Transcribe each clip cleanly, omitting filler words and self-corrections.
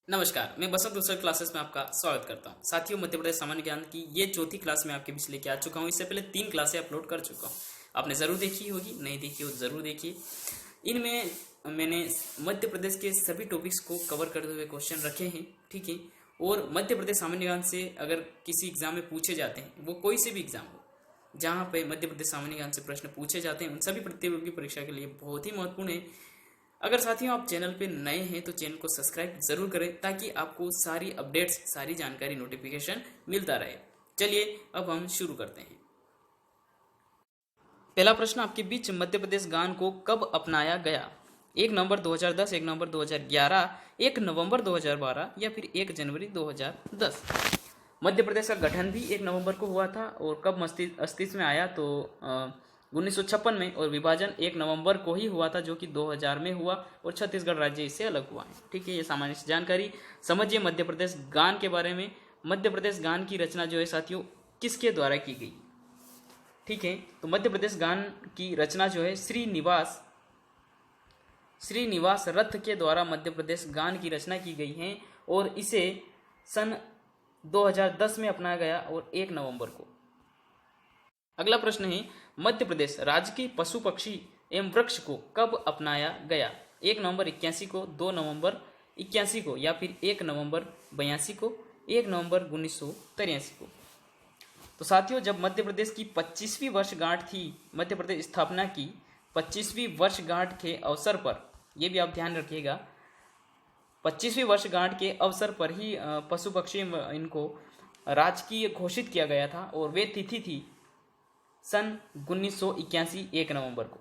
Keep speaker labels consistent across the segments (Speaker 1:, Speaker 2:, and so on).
Speaker 1: नमस्कार, मैं बसंत उत्सव क्लासेस में आपका स्वागत करता हूं। साथियों, मध्य प्रदेश सामान्य ज्ञान की ये चौथी क्लास में आपके बीच लेके आ चुका हूं। इससे पहले 3 क्लासें अपलोड कर चुका हूं। आपने ज़रूर देखी होगी, नहीं देखी हो तो ज़रूर देखिए। इनमें मैंने मध्य प्रदेश के सभी टॉपिक्स को कवर करते हुए क्वेश्चन रखे हैं, ठीक है। और मध्य प्रदेश सामान्य ज्ञान से अगर किसी एग्जाम में पूछे जाते हैं, वो कोई से भी एग्जाम हो, जहाँ पे मध्य प्रदेश सामान्य ज्ञान से प्रश्न पूछे जाते हैं, उन सभी प्रतियोगी परीक्षा के लिए बहुत ही महत्वपूर्ण है। अगर साथियों आप चैनल पे नए हैं तो चैनल को सब्सक्राइब जरूर करें, ताकि आपको सारी अपडेट्स, सारी जानकारी, नोटिफिकेशन मिलता रहे। चलिए अब हम शुरू करते हैं। पहला प्रश्न आपके बीच, मध्य प्रदेश गान को कब अपनाया गया? 1 नवंबर 2010, 1 नवंबर 2011, 1 नवंबर 2012 या फिर 1 जनवरी 2010। मध्य प्रदेश का गठन भी 1 नवंबर को हुआ था, और कब अस्तित्व में आया तो 1956 में, और विभाजन 1 नवंबर को ही हुआ था, जो कि 2000 में हुआ, और छत्तीसगढ़ राज्य इससे अलग हुआ है। ठीक है, ये सामान्य जानकारी समझिए मध्य प्रदेश गान के बारे में। मध्य प्रदेश गान की रचना जो है साथियों, किसके द्वारा की गई? ठीक है, तो मध्य प्रदेश गान की रचना जो है श्रीनिवास रथ के द्वारा मध्य प्रदेश गान की रचना की गई है, और इसे सन 2010 में अपनाया गया, और 1 नवंबर को। अगला प्रश्न है, मध्य प्रदेश राज्य की पशु पक्षी एवं वृक्ष को कब अपनाया गया? 1 नवंबर 81 को, 2 नवंबर 81 को या फिर 1 नवंबर 82 को, 1 नवंबर 1983 को। तो साथियों, जब मध्य प्रदेश की 25वीं वर्षगांठ थी, मध्य प्रदेश स्थापना की 25वीं वर्षगांठ के अवसर पर, यह भी आप ध्यान रखिएगा, 25वीं वर्षगांठ के अवसर पर ही पशु पक्षी इनको राजकीय घोषित किया गया था, और वे तिथि थी सन 1981 1 नवंबर को।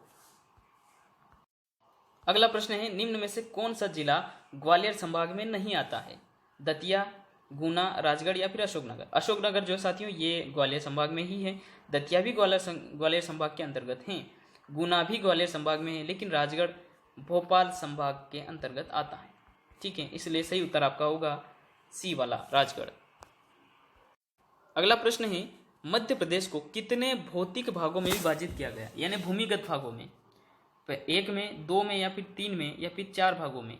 Speaker 1: अगला प्रश्न है, निम्न में से कौन सा जिला ग्वालियर संभाग में नहीं आता है? दतिया, गुना, राजगढ़ या फिर अशोकनगर। अशोकनगर जो साथियों ये ग्वालियर संभाग में ही है। दतिया भी ग्वालियर संभाग के अंतर्गत है। गुना भी ग्वालियर संभाग में है, लेकिन राजगढ़ भोपाल संभाग के अंतर्गत आता है। ठीक है, इसलिए सही उत्तर आपका होगा सी वाला, राजगढ़। अगला प्रश्न है, मध्य प्रदेश को कितने भौतिक भागों में विभाजित किया गया, यानी भूमिगत भागों में? 1 में, 2 में या फिर 3 में या फिर 4 भागों में?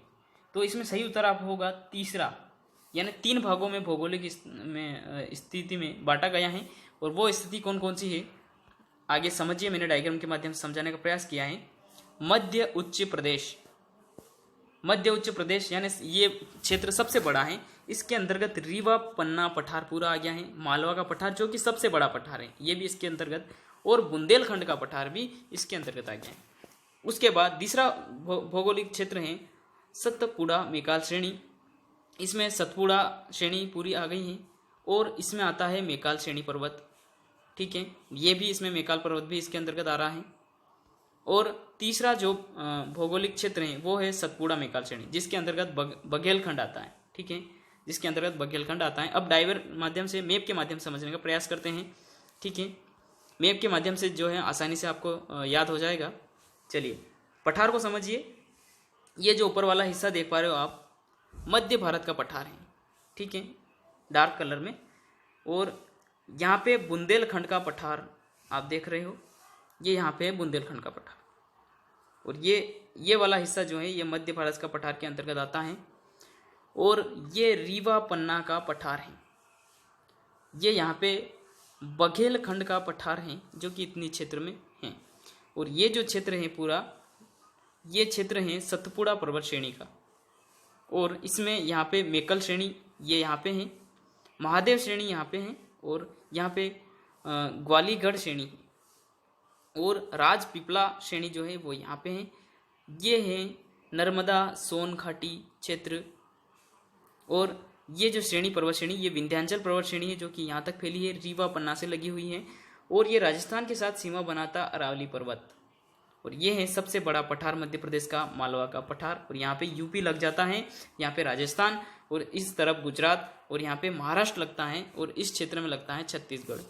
Speaker 1: तो इसमें सही उत्तर आप होगा तीसरा, यानी 3 भागों में भौगोलिक स्थिति में बांटा गया है। और वो स्थिति कौन कौन सी है आगे समझिए, मैंने डायग्राम के माध्यम से समझाने का प्रयास किया है। मध्य उच्च प्रदेश यानी ये क्षेत्र सबसे बड़ा है। इसके अंतर्गत रीवा, पन्ना पठार पूरा आ गया है। मालवा का पठार जो कि सबसे बड़ा पठार है, ये भी इसके अंतर्गत, और बुंदेलखंड का पठार भी इसके अंतर्गत आ गया है। उसके बाद तीसरा भौगोलिक क्षेत्र है सतपुड़ा मेकाल श्रेणी। इसमें सतपुड़ा श्रेणी पूरी आ गई है, और इसमें आता है मेकाल श्रेणी पर्वत। ठीक है, ये भी इसमें मेकाल पर्वत भी इसके अंतर्गत आ रहा है। और तीसरा जो भौगोलिक क्षेत्र है वो है सतपुड़ा मेकाल श्रेणी, जिसके अंतर्गत बघेलखंड आता है। ठीक है, जिसके अंतर्गत बघेलखंड आता है। अब डाइवर माध्यम से, मैप के माध्यम से समझने का प्रयास करते हैं। ठीक है, मैप के माध्यम से जो है आसानी से आपको याद हो जाएगा। चलिए पठार को समझिए। ये जो ऊपर वाला हिस्सा देख पा रहे हो आप, मध्य भारत का पठार है। ठीक है, डार्क कलर में। और यहाँ पे बुंदेलखंड का पठार आप देख रहे हो, ये यहाँ पे है बुंदेलखंड का पठार। और ये वाला हिस्सा जो है ये मध्य भारत का पठार के अंतर्गत आता है। और ये रीवा पन्ना का पठार है। ये यहाँ पे बघेलखंड का पठार है, जो कि इतनी क्षेत्र में है। और ये जो क्षेत्र है पूरा, ये क्षेत्र है सतपुड़ा पर्वत श्रेणी का। और इसमें यहाँ पे मेकल श्रेणी ये यहाँ पे है, महादेव श्रेणी यहाँ पे है, और यहाँ पे ग्वालीगढ़ श्रेणी है, और राजपीपला श्रेणी जो है वो यहाँ पे है। ये है नर्मदा सोन घाटी क्षेत्र। और ये जो श्रेणी पर्वत श्रेणी ये विंध्याचल पर्वत श्रेणी है, जो कि यहाँ तक फैली है, रीवा पन्ना से लगी हुई है। और ये राजस्थान के साथ सीमा बनाता अरावली पर्वत। और ये है सबसे बड़ा पठार मध्य प्रदेश का, मालवा का पठार। और यहाँ पे यूपी लग जाता है, यहाँ पे राजस्थान, और इस तरफ गुजरात, और यहाँ पे महाराष्ट्र लगता है, और इस क्षेत्र में लगता है छत्तीसगढ़।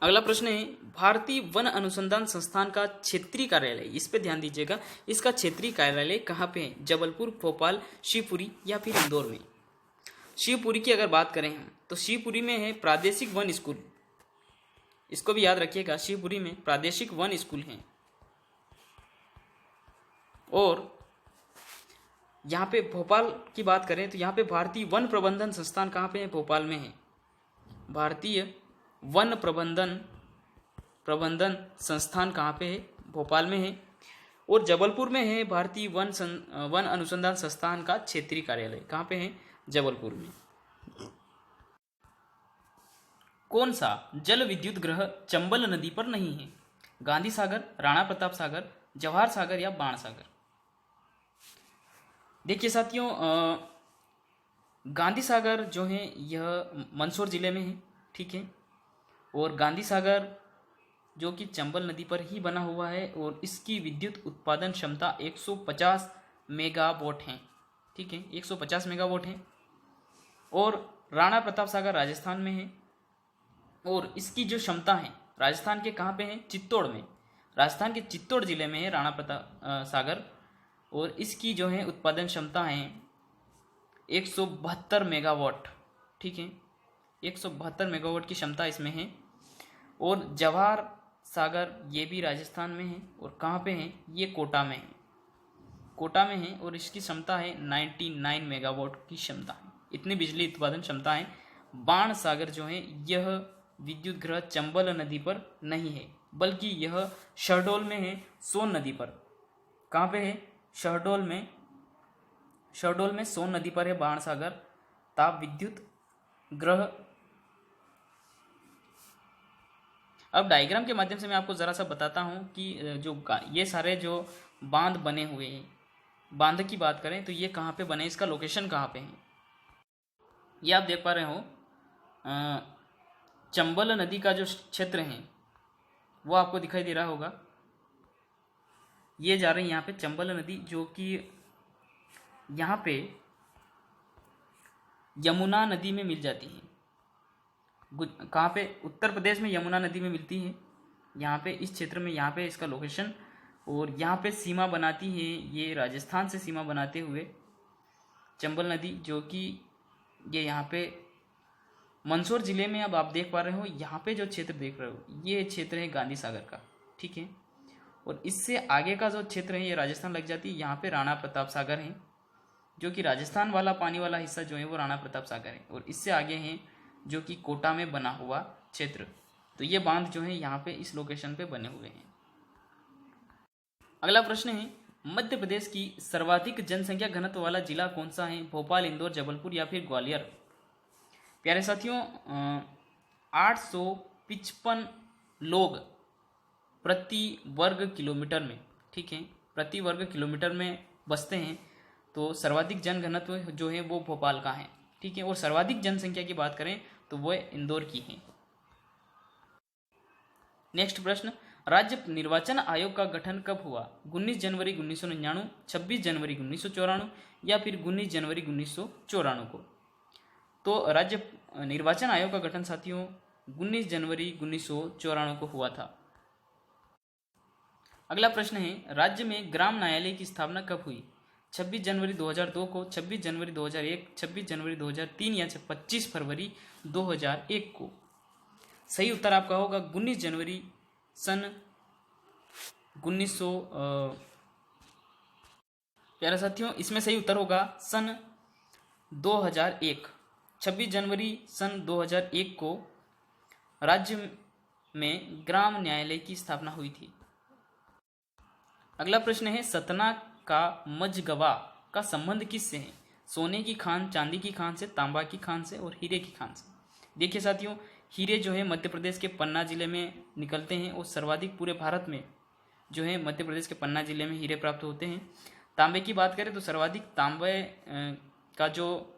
Speaker 1: अगला प्रश्न है, भारतीय वन अनुसंधान संस्थान का क्षेत्रीय कार्यालय, इस पे ध्यान दीजिएगा, इसका क्षेत्रीय कार्यालय कहाँ पे है? जबलपुर, भोपाल, शिवपुरी या फिर इंदौर में? शिवपुरी की अगर बात करें हम, तो शिवपुरी में है प्रादेशिक वन स्कूल। इसको भी याद रखिएगा, शिवपुरी में प्रादेशिक वन स्कूल है। और यहाँ पे भोपाल की बात करें तो यहाँ पे भारतीय वन प्रबंधन संस्थान कहाँ पे है? भोपाल में है। भारतीय वन प्रबंधन संस्थान कहाँ पे है? भोपाल में है। और जबलपुर में है भारतीय वन अनुसंधान संस्थान का क्षेत्रीय कार्यालय। कहाँ पे है? जबलपुर में। कौन सा जल विद्युत ग्रह चंबल नदी पर नहीं है? गांधी सागर, राणा प्रताप सागर, जवाहर सागर या बाण सागर? देखिए साथियों, गांधी सागर जो है यह मंदसौर जिले में है, ठीक है। और गांधी सागर जो कि चंबल नदी पर ही बना हुआ है और इसकी विद्युत उत्पादन क्षमता 150 मेगावाट है, ठीक है, 150 मेगावाट है। और राणा प्रताप सागर राजस्थान में है और इसकी जो क्षमता है राजस्थान के कहाँ पे है? चित्तौड़ में। राजस्थान के चित्तौड़ जिले में है राणा प्रताप सागर और इसकी जो है उत्पादन क्षमता है 172 मेगावाट, ठीक है, 172 मेगावाट की क्षमता इसमें है। और जवाहर सागर ये भी राजस्थान में है और कहाँ पे है? ये कोटा में है, कोटा में है और इसकी क्षमता है 99 मेगावाट की क्षमता है। इतनी बिजली उत्पादन क्षमता है। बाण सागर जो है यह विद्युत ग्रह चंबल नदी पर नहीं है बल्कि यह शहडोल में है, सोन नदी पर। कहाँ पे है? शहडोल में सोन नदी पर है बाण सागर ताप विद्युत ग्रह। अब डायग्राम के माध्यम से मैं आपको ज़रा सा बताता हूँ कि ये सारे जो बांध बने हुए हैं, बांध की बात करें तो ये कहाँ पे बने, इसका लोकेशन कहाँ पे है। ये आप देख पा रहे हो, चंबल नदी का जो क्षेत्र है वो आपको दिखाई दे रहा होगा। ये जा रही है यहाँ पे चंबल नदी, जो कि यहाँ पे यमुना नदी में मिल जाती है। कहाँ पे? उत्तर प्रदेश में यमुना नदी में मिलती है। यहाँ पे इस क्षेत्र में, यहाँ पे इसका लोकेशन, और यहाँ पे सीमा बनाती है ये राजस्थान से सीमा बनाते हुए चंबल नदी, जो कि ये यहाँ पे मंदसौर जिले में। अब आप देख पा रहे हो यहाँ पे जो क्षेत्र देख रहे हो ये क्षेत्र है गांधी सागर का, ठीक है। और इससे आगे का जो क्षेत्र है ये राजस्थान लग जाती है। यहाँ पे राणा प्रताप सागर है, जो कि राजस्थान वाला पानी वाला हिस्सा जो है वो राणा प्रताप सागर है। और इससे आगे हैं जो कि कोटा में बना हुआ क्षेत्र। तो ये बांध जो है यहाँ पे इस लोकेशन पे बने हुए हैं। अगला प्रश्न है, मध्य प्रदेश की सर्वाधिक जनसंख्या घनत्व वाला जिला कौन सा है? भोपाल, इंदौर, जबलपुर या फिर ग्वालियर? प्यारे साथियों, 855 लोग प्रति वर्ग किलोमीटर में, ठीक है, प्रति वर्ग किलोमीटर में बसते हैं। तो सर्वाधिक जनघनत्व जो है वो भोपाल का है, ठीक है। और सर्वाधिक जनसंख्या की बात करें तो वो इंदौर की है। नेक्स्ट प्रश्न, राज्य निर्वाचन आयोग का गठन कब हुआ? 19 जनवरी 1999, 26 जनवरी 1994 या फिर 19 जनवरी 1994 को? तो राज्य निर्वाचन आयोग का गठन साथियों 19 जनवरी 1994 को हुआ था। अगला प्रश्न है, राज्य में ग्राम न्यायालय की स्थापना कब हुई? 26 जनवरी 2002 को, 26 जनवरी 2001, 26 जनवरी 2003 या 25 फरवरी 2001 को? सही उत्तर आपका होगा 19 जनवरी सन 1900। प्यारे साथियों, इसमें सही उत्तर होगा सन 2001। 26 जनवरी सन 2001 को राज्य में ग्राम न्यायालय की स्थापना हुई थी। अगला प्रश्न है, सतना का मझगवा का संबंध किससे है? सोने की खान, चांदी की खान से, तांबा की खान से और हीरे की खान से? देखिए साथियों, हीरे जो है मध्य प्रदेश के पन्ना जिले में निकलते हैं और सर्वाधिक पूरे भारत में जो है मध्य प्रदेश के पन्ना जिले में हीरे प्राप्त होते हैं। तांबे की बात करें तो सर्वाधिक तांबे का जो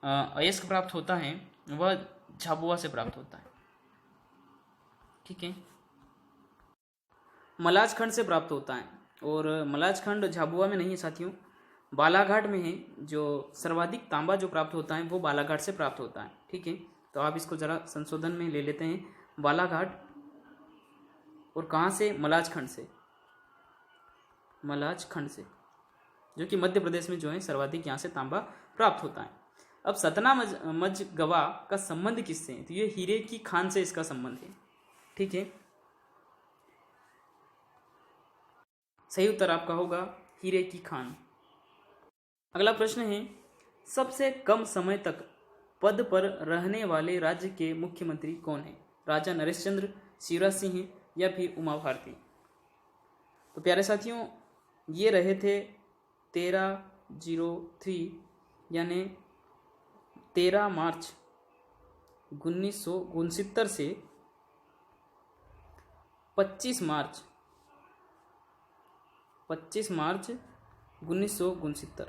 Speaker 1: अयस्क प्राप्त होता है वह झाबुआ से प्राप्त होता है, ठीक है, मलाज खंड से प्राप्त होता है। और मलाज खंड झाबुआ में नहीं है साथियों, बालाघाट में है। जो सर्वाधिक तांबा जो प्राप्त होता है वो बालाघाट से प्राप्त होता है, ठीक है। तो आप इसको ज़रा संशोधन में ले लेते हैं, बालाघाट। और कहाँ से? मलाज खंड से, मलाज खंड से, जो कि मध्य प्रदेश में जो है सर्वाधिक यहाँ से तांबा प्राप्त होता है। अब सतना मझगवा का संबंध किससे है? तो ये हीरे की खान से इसका संबंध है, ठीक है। सही उत्तर आपका होगा हीरे की खान। अगला प्रश्न है, सबसे कम समय तक पद पर रहने वाले राज्य के मुख्यमंत्री कौन है? राजा नरेश चंद्र, शिवराज सिंह या फिर उमा भारती? तो प्यारे साथियों, ये रहे थे 1303 यानी 13 मार्च 1969 से 25 मार्च 1969।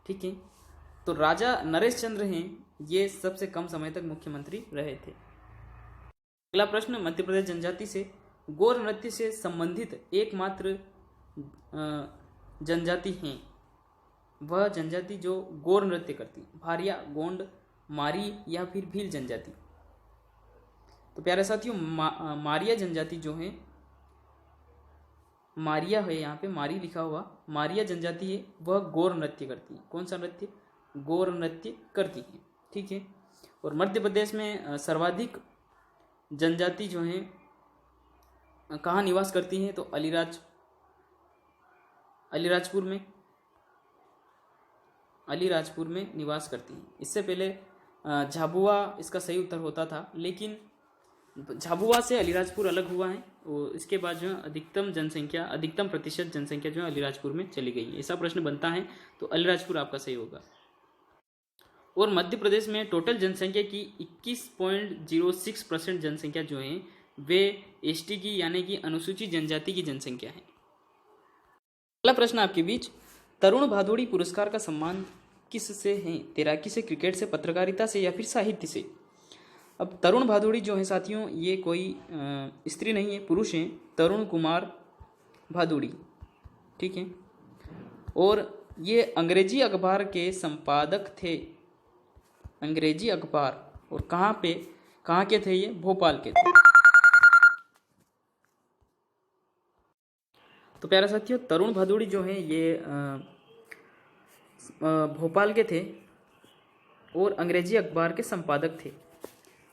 Speaker 1: ठीक है, तो राजा नरेश चंद्र हैं, ये सबसे कम समय तक मुख्यमंत्री रहे थे। अगला प्रश्न, मध्य प्रदेश जनजाति से गौर नृत्य से संबंधित एकमात्र जनजाति हैं, वह जनजाति जो गौर नृत्य करती, भारिया, गोंड, मारी या फिर भील जनजाति? तो प्यारे साथियों, मारिया जनजाति जो है, मारिया है, यहाँ पे मारी लिखा हुआ, मारिया जनजाति है, वह गौर नृत्य करती है। कौन सा नृत्य? गौर नृत्य करती है। ठीक है, और मध्य प्रदेश में सर्वाधिक जनजाति जो है कहाँ निवास करती हैं? तो अलीराजपुर में निवास करती हैं। इससे पहले झाबुआ इसका सही उत्तर होता था, लेकिन झाबुआ से अलीराजपुर अलग हुआ है और इसके बाद जो है अधिकतम प्रतिशत जनसंख्या जो है अलीराजपुर में चली गई है। ऐसा प्रश्न बनता है तो अलीराजपुर आपका सही होगा। और मध्य प्रदेश में टोटल जनसंख्या की 21.06% जनसंख्या जो है वे एसटी की यानी कि अनुसूचित जनजाति की जनसंख्या है। अगला प्रश्न आपके बीच, तरुण भादोड़ी पुरस्कार का सम्मान किससे है? तैराकी से, क्रिकेट से, पत्रकारिता से या फिर साहित्य से? अब तरुण भादोड़ी जो है साथियों, ये कोई स्त्री नहीं है, पुरुष हैं, तरुण कुमार भादोड़ी। ठीक है, और ये अंग्रेजी अखबार के संपादक थे, अंग्रेजी अखबार, और कहाँ के थे ये? भोपाल के थे। तो प्यारे साथियों, तरुण भादोड़ी जो है ये भोपाल के थे और अंग्रेजी अखबार के संपादक थे,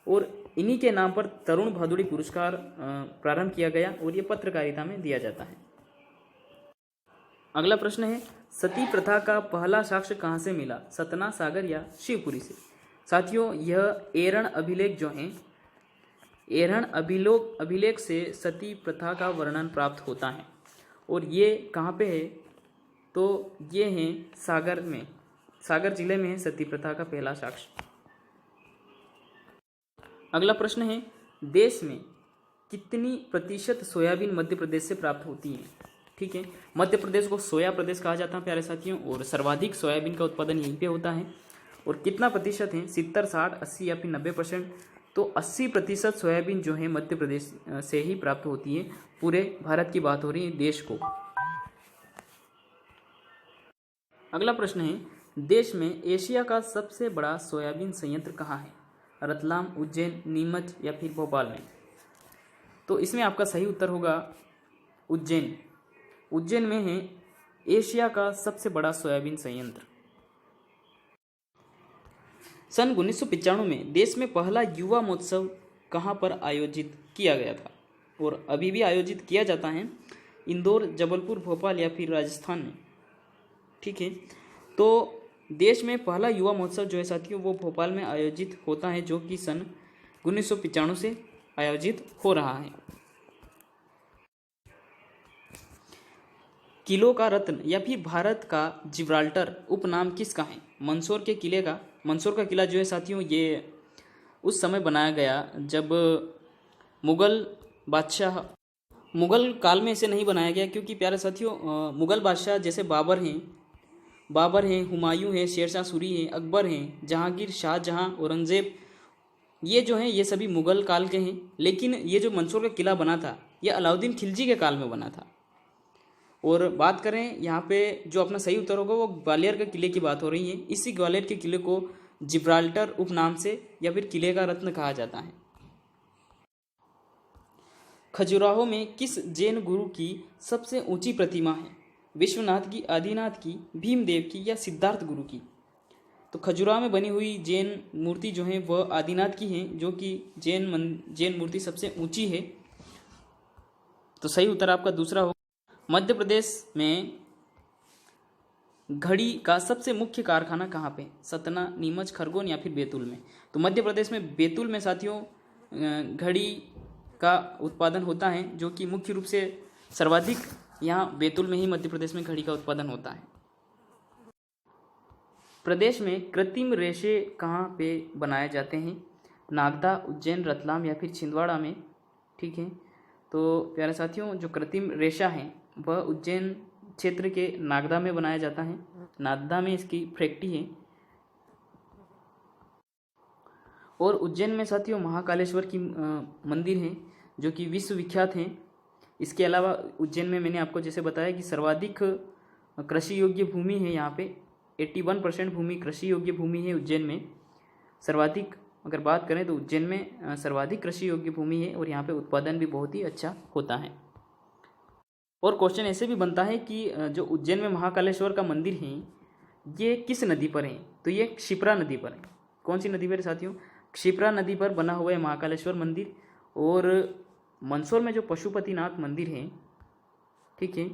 Speaker 1: और इन्हीं के नाम पर तरुण भादोड़ी पुरस्कार प्रारंभ किया गया और ये पत्रकारिता में दिया जाता है। अगला प्रश्न है, सती प्रथा का पहला साक्ष्य कहाँ से मिला? सतना, सागर या शिवपुरी से? साथियों, यह एरण अभिलेख जो है, एरण अभिलेख से सती प्रथा का वर्णन प्राप्त होता है, और ये कहाँ पे है? तो ये है सागर में, सागर जिले में है सती प्रथा का पहला साक्ष्य। अगला प्रश्न है, देश में कितनी प्रतिशत सोयाबीन मध्य प्रदेश से प्राप्त होती है? ठीक है, मध्य प्रदेश को सोया प्रदेश कहा जाता है प्यारे साथियों, और सर्वाधिक सोयाबीन का उत्पादन यहीं पे होता है। और कितना प्रतिशत है? 70, 60, 80 या फिर 90%? तो 80% सोयाबीन जो है मध्य प्रदेश से ही प्राप्त होती है। पूरे भारत की बात हो रही है, देश को। अगला प्रश्न है, देश में एशिया का सबसे बड़ा सोयाबीन संयंत्र कहाँ है? रतलाम, उज्जैन, नीमच या फिर भोपाल में? तो इसमें आपका सही उत्तर होगा उज्जैन। उज्जैन में है एशिया का सबसे बड़ा सोयाबीन संयंत्र। सन 1995 में देश में पहला युवा महोत्सव कहाँ पर आयोजित किया गया था? और अभी भी आयोजित किया जाता है, इंदौर, जबलपुर, भोपाल या फिर राजस्थान में। ठीक है, तो देश में पहला युवा महोत्सव जो है साथियों वो भोपाल में आयोजित होता है, जो कि सन 1995 से आयोजित हो रहा है। किलों का रत्न या फिर भारत का जिब्राल्टर उपनाम किसका है? मंदसौर के किले का। मंदसौर का किला जो है साथियों ये उस समय बनाया गया जब मुगल काल में इसे नहीं बनाया गया, क्योंकि प्यारे साथियों मुगल बादशाह जैसे बाबर हैं, हुमायूं हैं, शेरशाह सूरी हैं, अकबर हैं, जहांगीर, शाहजहां, औरंगजेब, ये जो हैं ये सभी मुगल काल के हैं। लेकिन ये जो मंदसौर का किला बना था ये अलाउद्दीन खिलजी के काल में बना था। और बात करें यहाँ पे जो अपना सही उत्तर होगा वो ग्वालियर के किले की बात हो रही है। इसी ग्वालियर के किले को जिब्राल्टर उपनाम से या फिर किले का रत्न कहा जाता है। खजुराहो में किस जैन गुरु की सबसे ऊंची प्रतिमा है? विश्वनाथ की, आदिनाथ की, भीमदेव की या सिद्धार्थ गुरु की? तो खजुराहो में बनी हुई जैन मूर्ति जो है वह आदिनाथ की है, जो कि जैन मूर्ति सबसे ऊंची है। तो सही उत्तर आपका दूसरा होगा। मध्य प्रदेश में घड़ी का सबसे मुख्य कारखाना कहाँ पे? सतना, नीमच, खरगोन या फिर बैतूल में? तो मध्य प्रदेश में बैतूल में साथियों घड़ी का उत्पादन होता है, जो कि मुख्य रूप से सर्वाधिक यहाँ बैतूल में ही मध्य प्रदेश में घड़ी का उत्पादन होता है। प्रदेश में कृत्रिम रेशे कहाँ पे बनाए जाते हैं? नागदा, उज्जैन, रतलाम या फिर छिंदवाड़ा में? ठीक है, तो प्यारे साथियों जो कृत्रिम रेशा है वह उज्जैन क्षेत्र के नागदा में बनाया जाता है। नागदा में इसकी फैक्ट्री है। और उज्जैन में साथियों महाकालेश्वर की मंदिर है जो कि विश्व विख्यात हैं। इसके अलावा उज्जैन में मैंने आपको जैसे बताया कि सर्वाधिक कृषि योग्य भूमि है। यहाँ पे 81% भूमि कृषि योग्य भूमि है उज्जैन में। सर्वाधिक अगर बात करें तो उज्जैन में सर्वाधिक कृषि योग्य भूमि है और यहाँ पे उत्पादन भी बहुत ही अच्छा होता है। और क्वेश्चन ऐसे भी बनता है कि जो उज्जैन में महाकालेश्वर का मंदिर है ये किस नदी पर है? तो ये क्षिप्रा नदी पर है। कौन सी नदी पर है साथियों? क्षिप्रा नदी पर बना हुआ है महाकालेश्वर मंदिर। और मंदसौर में जो पशुपतिनाथ मंदिर है, ठीक है,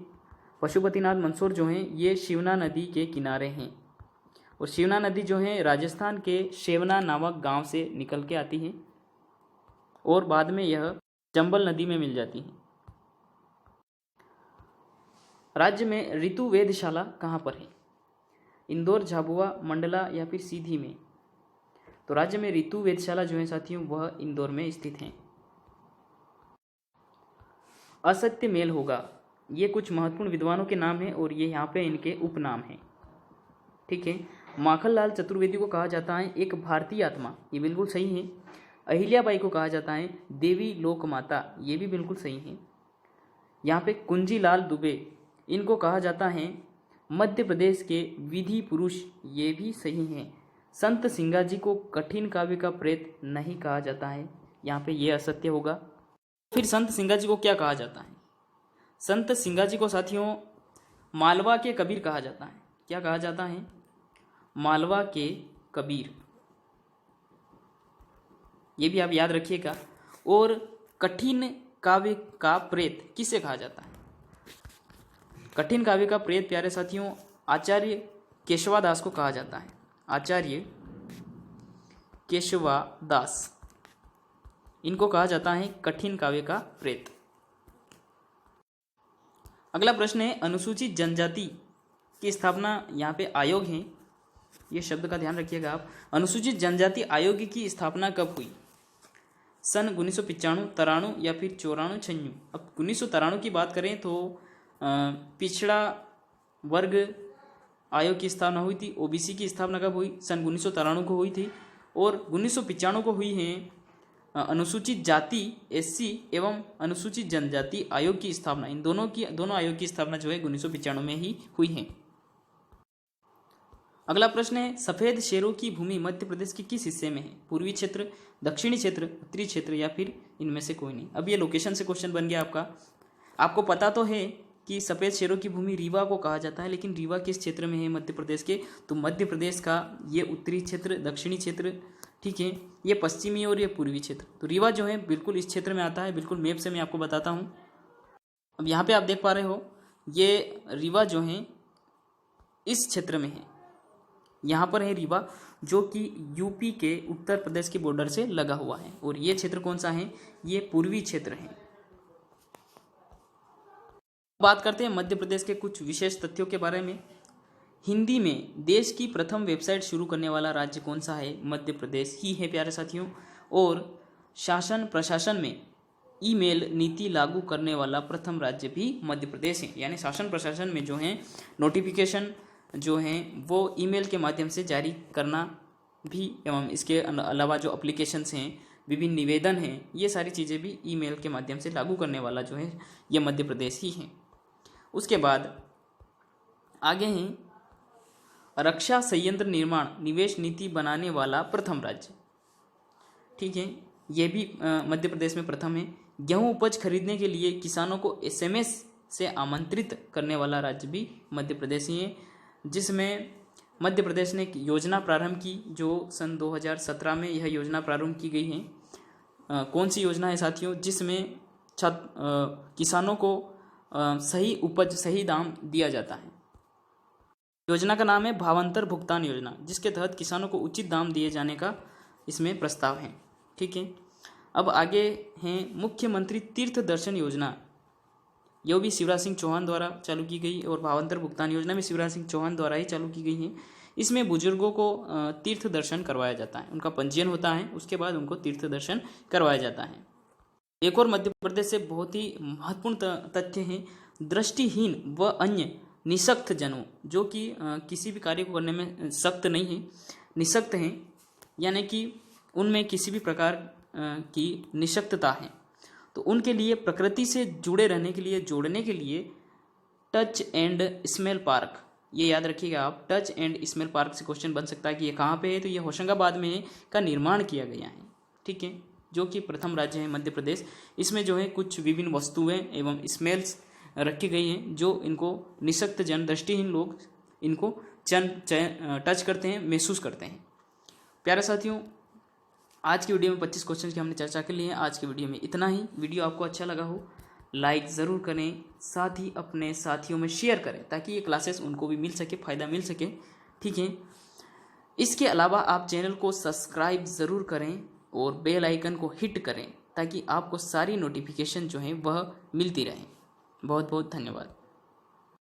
Speaker 1: पशुपतिनाथ मंदसौर जो है ये शिवना नदी के किनारे हैं। और शिवना नदी जो है राजस्थान के शेवना नामक गांव से निकल के आती है और बाद में यह चंबल नदी में मिल जाती है। राज्य में ऋतु वेधशाला कहाँ पर है? इंदौर, झाबुआ, मंडला या फिर सीधी में? तो राज्य में ऋतु वेधशाला जो है साथियों वह इंदौर में स्थित है। असत्य मेल होगा, ये कुछ महत्वपूर्ण विद्वानों के नाम हैं और ये यहाँ पे इनके उपनाम हैं। ठीक है, माखनलाल चतुर्वेदी को कहा जाता है एक भारतीय आत्मा, ये बिल्कुल सही है। अहिल्याबाई को कहा जाता है देवी लोक माता, ये भी बिल्कुल सही है। यहाँ पे कुंजीलाल दुबे, इनको कहा जाता है मध्य प्रदेश के विधि पुरुष, ये भी सही है। संत सिंगाजी को कठिन काव्य का प्रेत नहीं कहा जाता है, यहाँ पे ये असत्य होगा। फिर संत सिंगाजी को क्या कहा जाता है? संत सिंगाजी को साथियों मालवा के कबीर कहा जाता है। क्या कहा जाता है? मालवा के कबीर, ये भी आप याद रखिएगा। और कठिन काव्य का प्रेत किसे कहा जाता है? कठिन काव्य का प्रेत प्यारे साथियों आचार्य केशवादास को कहा जाता है। आचार्य केशवादास, इनको कहा जाता है कठिन काव्य का प्रेत। अगला प्रश्न है अनुसूचित जनजाति की स्थापना, यहाँ पे आयोग है, ये शब्द का ध्यान रखिएगा आप। अनुसूचित जनजाति आयोग की स्थापना कब हुई? सन 1995, 93 या फिर 94, 96? अब 1993 की बात करें तो पिछड़ा वर्ग आयोग की स्थापना हुई थी। ओबीसी की स्थापना कब हुई? सन 1993 को हुई थी। और 1995 को हुई है अनुसूचित जाति एससी एवं अनुसूचित जनजाति आयोग की स्थापना। इन दोनों आयोग की स्थापना जो है 1995 में ही हुई है। अगला प्रश्न है सफेद शेरों की भूमि मध्य प्रदेश के किस हिस्से में है? पूर्वी क्षेत्र, दक्षिणी क्षेत्र, उत्तरी क्षेत्र या फिर इनमें से कोई नहीं? अब ये लोकेशन से क्वेश्चन बन गया आपका। आपको पता तो है कि सफ़ेद शेरों की भूमि रीवा को कहा जाता है, लेकिन रीवा किस क्षेत्र में है मध्य प्रदेश के? तो मध्य प्रदेश का ये उत्तरी क्षेत्र, दक्षिणी क्षेत्र, ठीक है, ये पश्चिमी और ये पूर्वी क्षेत्र। तो रीवा जो है बिल्कुल इस क्षेत्र में आता है। बिल्कुल मैप से मैं आपको बताता हूँ। अब यहाँ पे आप देख पा रहे हो ये रीवा जो है इस क्षेत्र में है। यहाँ पर है रीवा जो कि यूपी के उत्तर प्रदेश के बॉर्डर से लगा हुआ है। और ये क्षेत्र कौन सा है? ये पूर्वी क्षेत्र है। बात करते हैं मध्य प्रदेश के कुछ विशेष तथ्यों के बारे में। हिंदी में देश की प्रथम वेबसाइट शुरू करने वाला राज्य कौन सा है? मध्य प्रदेश ही है प्यारे साथियों। और शासन प्रशासन में ईमेल नीति लागू करने वाला प्रथम राज्य भी मध्य प्रदेश है। यानी शासन प्रशासन में जो है नोटिफिकेशन जो है वो ईमेल के माध्यम से जारी करना भी, एवं इसके अलावा जो एप्लीकेशंस हैं, विभिन्न निवेदन हैं, ये सारी चीज़ें भी ईमेल के माध्यम से लागू करने वाला जो है ये मध्य प्रदेश ही है। उसके बाद आगे हैं रक्षा संयंत्र निर्माण निवेश नीति बनाने वाला प्रथम राज्य, ठीक है, ये भी मध्य प्रदेश में प्रथम है। गेहूं उपज खरीदने के लिए किसानों को एसएमएस से आमंत्रित करने वाला राज्य भी मध्य प्रदेश ही है, जिसमें मध्य प्रदेश ने एक योजना प्रारंभ की जो सन 2017 में यह योजना प्रारंभ की गई है। कौन सी योजना है साथियों? जिसमें किसानों को सही उपज सही दाम दिया जाता है। योजना का नाम है भावांतर भुगतान योजना, जिसके तहत किसानों को उचित दाम दिए जाने का इसमें प्रस्ताव है। ठीक है, अब आगे हैं मुख्यमंत्री तीर्थ दर्शन योजना। यह भी शिवराज सिंह चौहान द्वारा चालू की गई और भावांतर भुगतान योजना भी शिवराज सिंह चौहान द्वारा ही चालू की गई है। इसमें बुजुर्गों को तीर्थ दर्शन करवाया जाता है, उनका पंजीयन होता है, उसके बाद उनको तीर्थ दर्शन करवाया जाता है। एक और मध्य प्रदेश से बहुत ही महत्वपूर्ण तथ्य है, दृष्टिहीन व अन्य निशक्त जनों, जो कि किसी भी कार्य को करने में सख्त नहीं है, निशक्त हैं, यानी कि उनमें किसी भी प्रकार की निशक्तता है, तो उनके लिए प्रकृति से जुड़े रहने के लिए, जोड़ने के लिए टच एंड स्मेल पार्क, ये याद रखिएगा आप, टच एंड स्मेल पार्क से क्वेश्चन बन सकता है कि ये कहाँ पे है, तो ये होशंगाबाद में है, का निर्माण किया गया है। ठीक है, जो कि प्रथम राज्य है मध्य प्रदेश। इसमें जो है कुछ विभिन्न वस्तुएं एवं स्मेल्स रखी गई हैं, जो इनको निशक्त जन, दृष्टिहीन लोग इनको टच करते हैं, महसूस करते हैं। प्यारे साथियों, आज की वीडियो में 25 क्वेश्चन की हमने चर्चा कर ली है। आज की वीडियो में इतना ही। वीडियो आपको अच्छा लगा हो लाइक ज़रूर करें, साथ ही अपने साथियों में शेयर करें, ताकि ये क्लासेस उनको भी मिल सके, फ़ायदा मिल सके। ठीक है, इसके अलावा आप चैनल को सब्सक्राइब ज़रूर करें और बेल आइकन को हिट करें, ताकि आपको सारी नोटिफिकेशन जो है वह मिलती रहे। बहुत बहुत धन्यवाद।